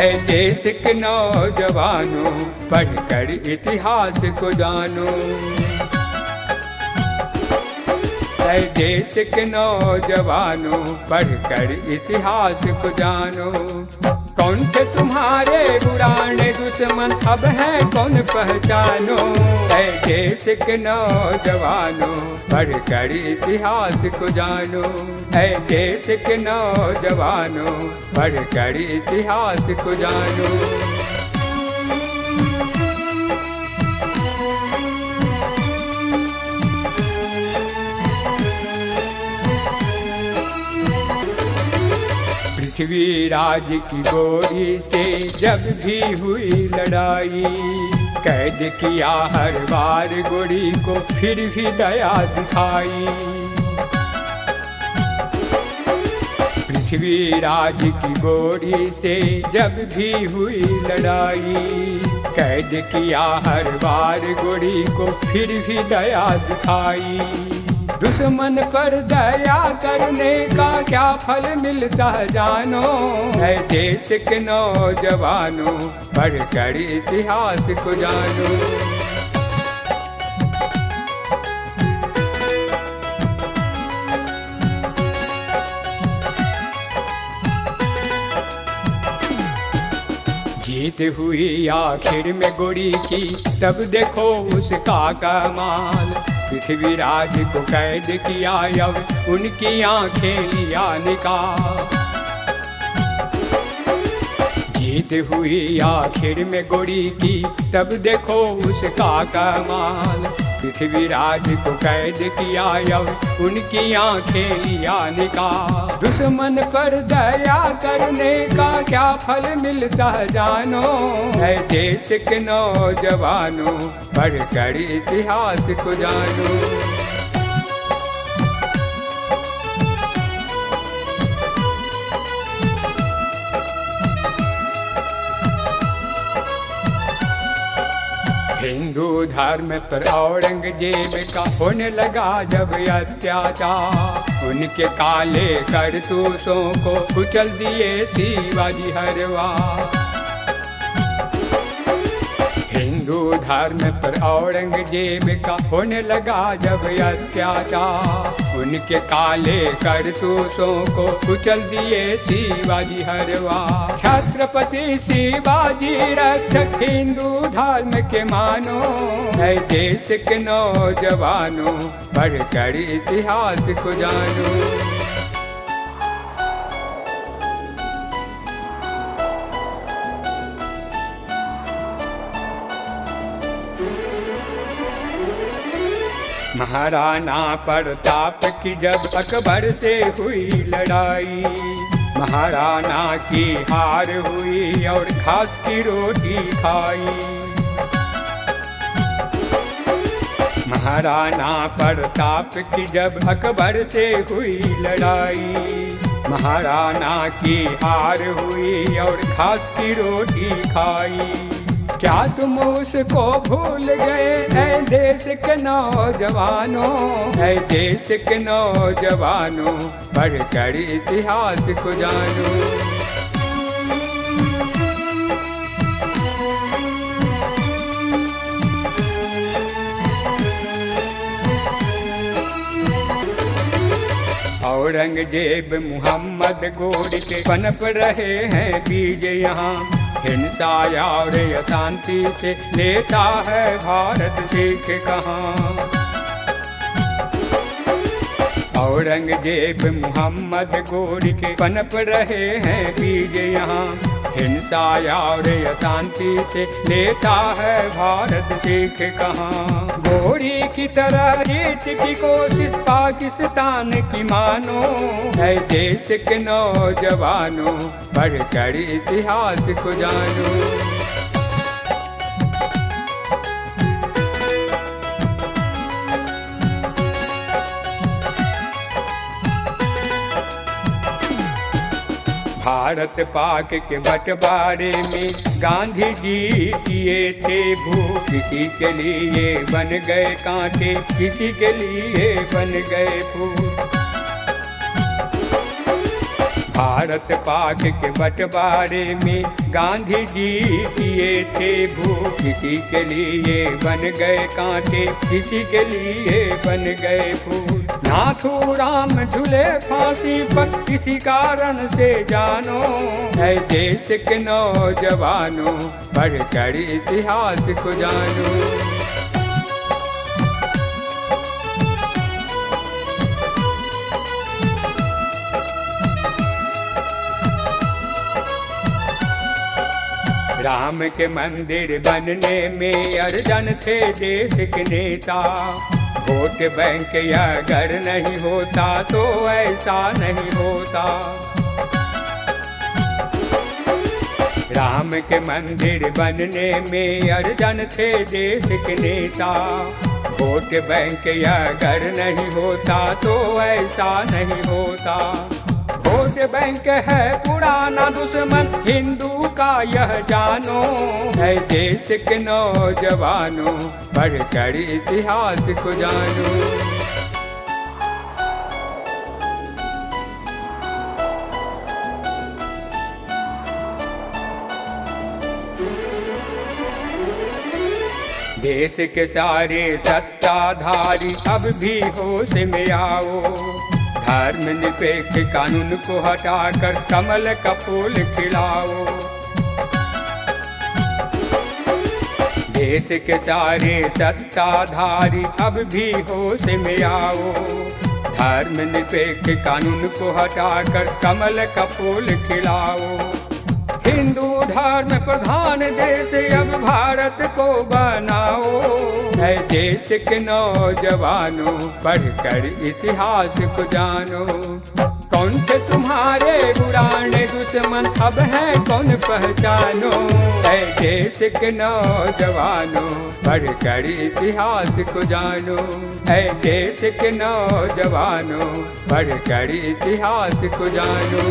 है देश के नौजवानों, पढ़कर इतिहास को जानो। है देश के नौजवानों, पढ़कर इतिहास को जानो। कौन थे तुम्हारे पुराने दुश्मन, अब है कौन पहचानो। है देश के नौजवानों, पढ़कर इतिहास को जानो। है देश के नौजवानों, पढ़कर इतिहास को जानो। पृथ्वीराज की गोरी से जब भी हुई लड़ाई, कैद किया हर बार गोरी को, फिर भी दया दिखाई। पृथ्वीराज की गोरी से जब भी हुई लड़ाई, कैद किया हर बार गोरी को, फिर भी दया दिखाई। दुश्मन पर दया करने का क्या फल मिलता जानो। है देश के नौजवानों, पढ़कर इतिहास को जानो। जीत हुई आखिर में गोरी की, तब देखो उसका कमाल। पृथ्वीराज को कैद किया, अब उनकी आंखें लिया निकाल। जीत हुई आखिर में गोरी की, तब देखो उसका कमाल। पृथ्वीराज को कैद किया, अब उनकी आंखें लिया निकाल। दुश्मन पर दया करने का क्या फल मिलता जानो। है देश के नौजवानों, पढ़कर इतिहास को जानो। हिंदू धर्म पर औरंगजेब का होने लगा जब अत्याचार, उनके काले करतूतों को कुचल दिए शिवाजी हर बार। हिंदू धर्म पर औरंगजेब का होने लगा जब अत्याचार, उनके काले करतूतों को कुचल दिए शिवाजी हर बार। छत्रपति शिवाजी रक्षक हिंदू धर्म के मानो। है देश के नौजवानों, पढ़कर इतिहास को जानो। महाराणा प्रताप की जब अकबर से हुई लड़ाई, महाराणा की हार हुई और घास की रोटी खाई। महाराणा प्रताप की जब अकबर से हुई लड़ाई, महाराणा की हार हुई और घास की रोटी खाई। क्या तुम उसको भूल गए ऐ देश के नौजवानों। ऐ देश के नौजवानों, पढ़कर इतिहास को जानो। औरंगजेब मुहम्मद गोरी के पनप रहे हैं बीज यहाँ, हिंसा और अशांति से लेता है भारत सीख कहाँ। औरंगजेब मुहम्मद गोरी के पनप रहे हैं बीज यहाँ, हिंसा और अशांति से लेता है भारत सीख कहाँ। गोरी की तरह जीत की कोशिश पाकिस्तान की मानो। है देश के नौजवानों, पढ़कर इतिहास को जानो। भारत पाक के बंटवारे में गांधी जी किए थे भूल, किसी के लिए बन गए कांटे, किसी के लिए बन गए फूल। भारत पाक के बंटवारे में गांधी जी किए थे भूल, किसी के लिए बन गए कांटे, किसी के लिए बन गए फूल। नाथू राम झूले फांसी पर किसी कारण से जानो, है देश के नौजवानों बढ़कर इतिहास को जानो। राम के मंदिर बनने में अर्जन थे देश के नेता, वोट बैंक अगर नहीं होता तो ऐसा नहीं होता। राम के मंदिर बनने में अर्जन थे देश के नेता, वोट बैंक अगर नहीं होता तो ऐसा नहीं होता। वोट बैंक है पुराना दुश्मन हिंदू का यह जानो, है देश के नौजवानों बढ़कर इतिहास को जानो। देश के सारे सत्ताधारी अब भी होश में आओ, धर्म निरपेक्ष कानून को हटाकर कमल का फूल खिलाओ। देश के सारे सत्ताधारी अब भी होश में आओ, धर्म निरपेक्ष कानून को हटाकर कमल का फूल खिलाओ। हिंदू धर्म प्रधान देश अब भारत को बनाओ, है देश के नौजवानों बढ़कर इतिहास को जानो। कौन थे तुम्हारे पुराने दुश्मन अब है कौन पहचानो, है देश के नौजवानों बढ़कर इतिहास को जानो। है देश के नौजवानों बढ़कर इतिहास को जानो।